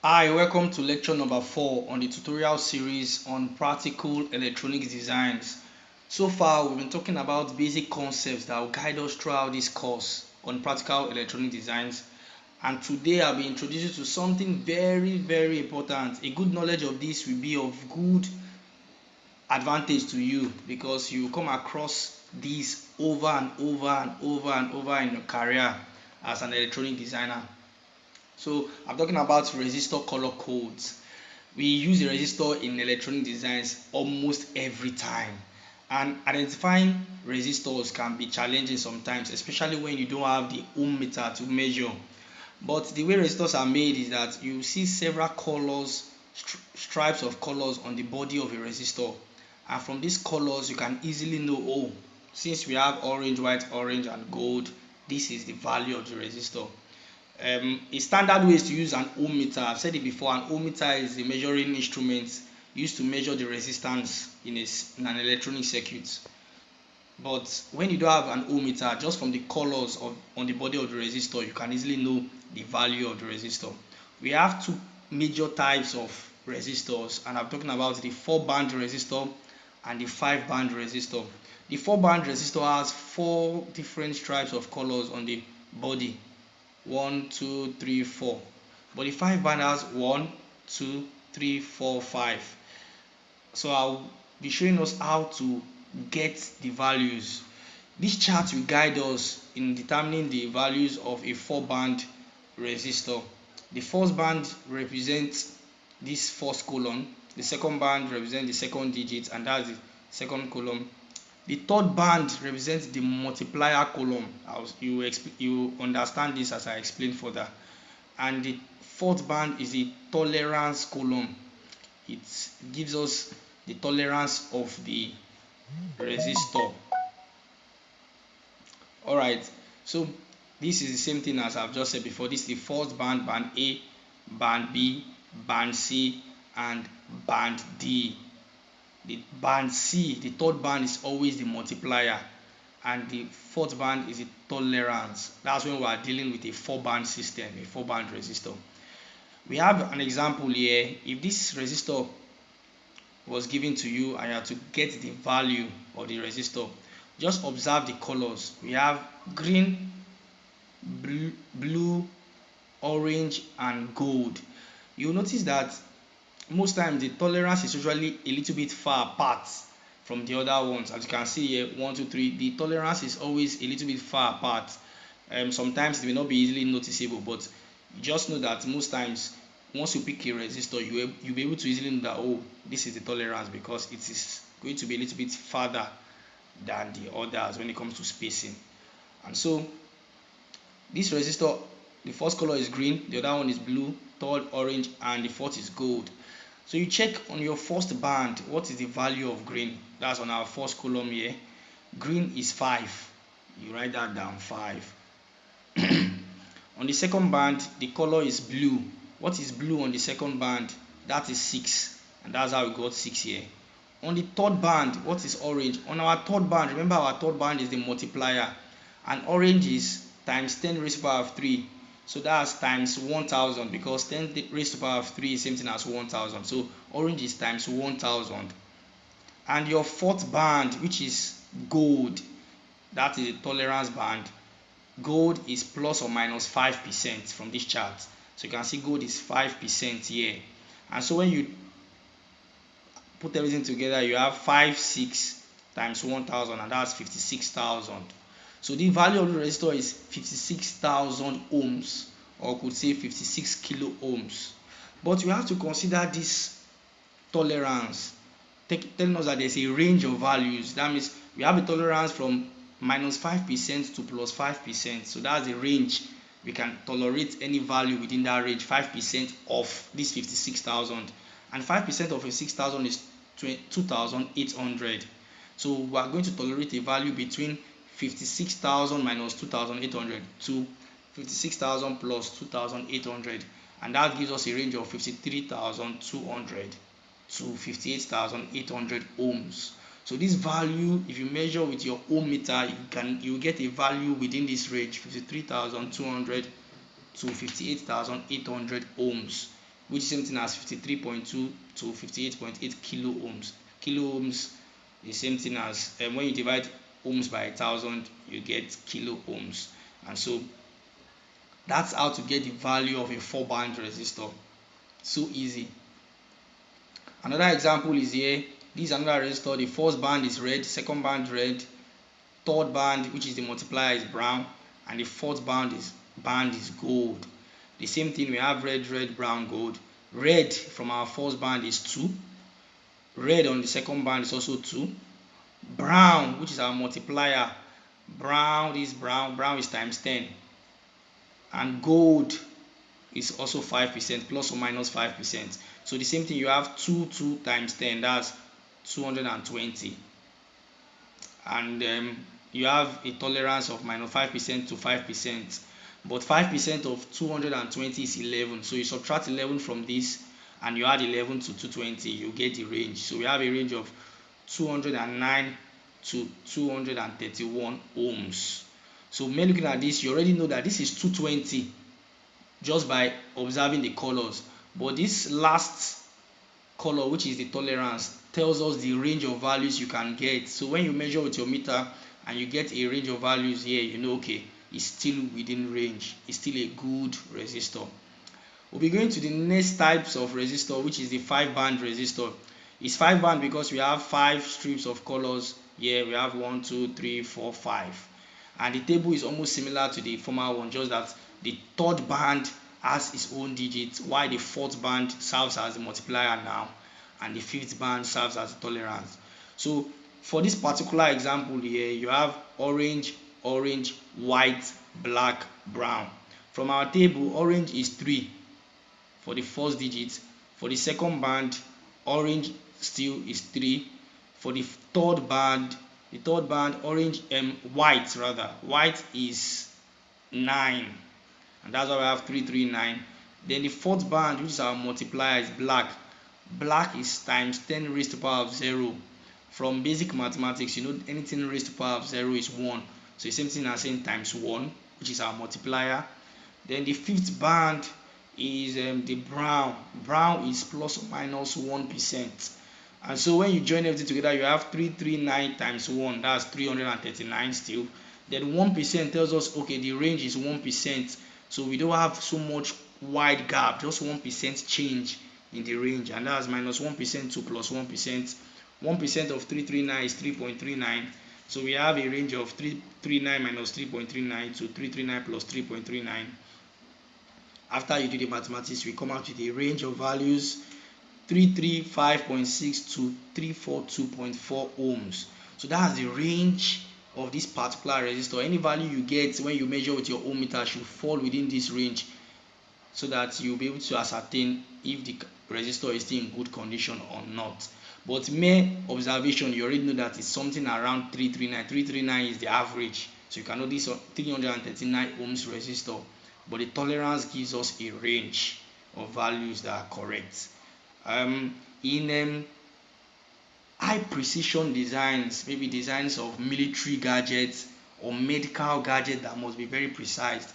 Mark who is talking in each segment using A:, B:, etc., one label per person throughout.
A: Hi, welcome to lecture number 4 on the tutorial series on practical electronics designs. So far, we've been talking about basic concepts that will guide us throughout this course on practical electronic designs. And today, I'll be introducing you to something very important. A good knowledge of this will be of good advantage to you because you come across this over and over in your career as an electronic designer. So I'm talking about resistor color codes. We use a resistor in electronic designs almost every time, and identifying resistors can be challenging sometimes, especially when you don't have the ohm meter to measure. But the way resistors are made is that you see several colors, stripes of colors on the body of a resistor, and from these colors you can easily know, oh, since we have orange, white, orange and gold, this is the value of the resistor. A standard way is to use an ohm meter. I've said it before. An ohm meter is a measuring instrument used to measure the resistance in an electronic circuit. But when you don't have an ohm meter, just from the colors on the body of the resistor, you can easily know the value of the resistor. We have two major types of resistors, and I'm talking about the 4-band resistor and the 5-band resistor. The 4-band resistor has 4 different stripes of colors on the body. 1, 2, 3, 4. But the 5-band has 1, 2, 3, 4, 5. So I'll be showing us how to get the values. This chart will guide us in determining the values of a 4-band resistor. The first band represents this first column, the second band represents the second digit, and that's the second column. The third band represents the multiplier column. You understand this as I explain further. And the fourth band is the tolerance column. It gives us the tolerance of the resistor. Alright, so this is the same thing as I've just said before. This is the first band, band A, band B, band C, and band D. The band C, the third band, is always the multiplier, and the fourth band is the tolerance. That's when we are dealing with a 4-band system, a 4-band resistor. We have an example here. If this resistor was given to you and you have to get the value of the resistor, just observe the colors. We have green, blue, orange, and gold. You'll notice that most times the tolerance is usually a little bit far apart from the other ones. As you can see here, 1, 2, 3, the tolerance is always a little bit far apart. Sometimes it may not be easily noticeable, but you just know that most times once you pick a resistor, you'll be able to easily know that, oh, this is the tolerance, because it is going to be a little bit farther than the others when it comes to spacing. And so this resistor, the first color is green, the other one is blue, third orange, and the fourth is gold. So you check on your first band, what is the value of green? That's on our first column here. Green is 5. You write that down, 5. On the second band, the color is blue. What is blue on the second band? That is 6. And that's how we got 6 here. On the third band, what is orange? On our third band, remember our third band is the multiplier. And orange is times 10 raised to the power of 3. So that's times 1000, because 10 raised to the power of 3 is same thing as 1000. So orange is times 1000. And your fourth band, which is gold, that is the tolerance band. Gold is plus or minus 5% from this chart. So you can see gold is 5% here. And so when you put everything together, you have 5, 6 times 1000, and that's 56,000. So the value of the resistor is 56,000 ohms, or could say 56 kilo ohms. But you have to consider this tolerance, telling us that there's a range of values. That means we have a tolerance from minus 5% to plus 5%. So that's the range. We can tolerate any value within that range, 5% of this 56,000. And 5% of 56,000 is 2,800. So we are going to tolerate a value between 56,000 minus 2,800 to 56,000 plus 2,800, and that gives us a range of 53,200 to 58,800 ohms. So this value, if you measure with your ohm meter, you get a value within this range, 53,200 to 58,800 ohms. which is same thing as 53.2 to 58.8 kilo ohms. Kilo ohms is same thing as when you divide ohms by 1000, you get kilo ohms. And so that's how to get the value of a 4-band resistor. So easy. Another example is here. This is another resistor. The first band is red, second band red, third band, which is the multiplier, is brown, and the fourth band is gold. The same thing, we have red, red, brown, gold. Red from our first band is 2. Red on the second band is also 2. Brown, which is our multiplier, brown is times 10. And gold is also 5%, plus or minus 5%. So the same thing, you have 2 times 10, that's 220. And you have a tolerance of minus 5% to 5%. But 5% of 220 is 11. So you subtract 11 from this and you add 11 to 220, you get the range. So we have a range of 209 to 231 ohms. So when looking at this, you already know that this is 220 just by observing the colors. But this last color, which is the tolerance, tells us the range of values you can get. So when you measure with your meter and you get a range of values here, you know, okay, it's still within range, it's still a good resistor. We'll be going to the next types of resistor, which is the 5-band resistor. It's 5-band because we have 5 strips of colors here. We have 1, 2, 3, 4, 5, and the table is almost similar to the former one, just that the third band has its own digits, while the fourth band serves as the multiplier now, and the fifth band serves as the tolerance. So for this particular example here, you have orange, white, black, brown. From our table, orange is 3 for the first digit. For the second band, orange still is 3. For the third band, orange white is 9, and that's why we have 339. Then the fourth band, which is our multiplier, is black. Black is times 10 raised to the power of 0. From basic mathematics, you know anything raised to the power of 0 is 1. So the same thing as saying times 1, which is our multiplier. Then the fifth band is the brown. Brown is plus or minus 1%. And so when you join everything together, you have 339 times 1, that's 339 still. Then 1% tells us, okay, the range is 1%. So we don't have so much wide gap, just 1% change in the range, and that's minus 1% to plus 1%. 1% of 339 is 3.39. So we have a range of 339 minus 3.39 to 339 plus 3.39. After you do the mathematics, we come out with a range of values 335.6 to 342.4 ohms. So that's the range of this particular resistor. Any value you get when you measure with your ohm meter should fall within this range, so that you'll be able to ascertain if the resistor is still in good condition or not. But mere observation, you already know that it's something around 339. 339 is the average. So you can know this 339 ohms resistor. But the tolerance gives us a range of values that are correct. In high precision designs, maybe designs of military gadgets or medical gadgets that must be very precise,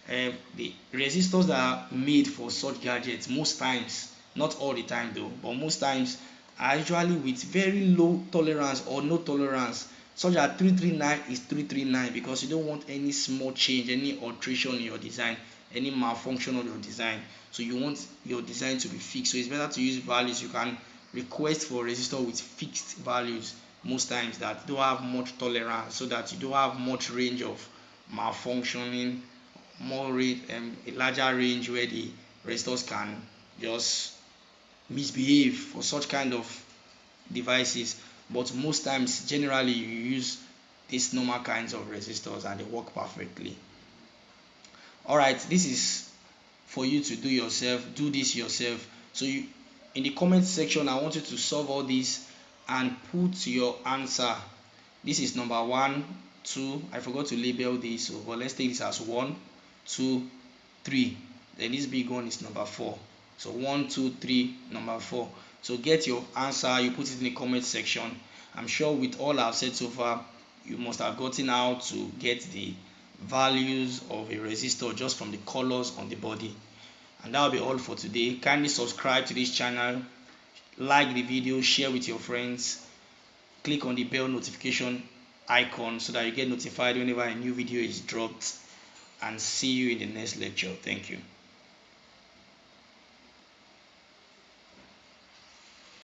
A: the resistors that are made for such gadgets, most times, not all the time though, but most times, are usually with very low tolerance or no tolerance, such that 339 is 339, because you don't want any small change, any alteration in your design, any malfunction of your design. So you want your design to be fixed. So it's better to use values. You can request for a resistor with fixed values most times that don't have much tolerance, so that you don't have much range of malfunctioning, a larger range where the resistors can just misbehave for such kind of devices. But most times, generally, you use these normal kinds of resistors and they work perfectly. Alright, this is for you to do this yourself. So in the comment section, I want you to solve all this and put your answer. This is number 1, 2. I forgot to label this, so but let's take this as 1, 2, 3. Then this big one is number 4. So 1, 2, 3, number 4. So get your answer, you put it in the comment section. I'm sure with all I've said so far, you must have gotten how to get the values of a resistor just from the colors on the body. And that will be all for today. Kindly subscribe to this channel, like the video, share with your friends, click on the bell notification icon so that you get notified whenever a new video is dropped, and see you in the next lecture. Thank you.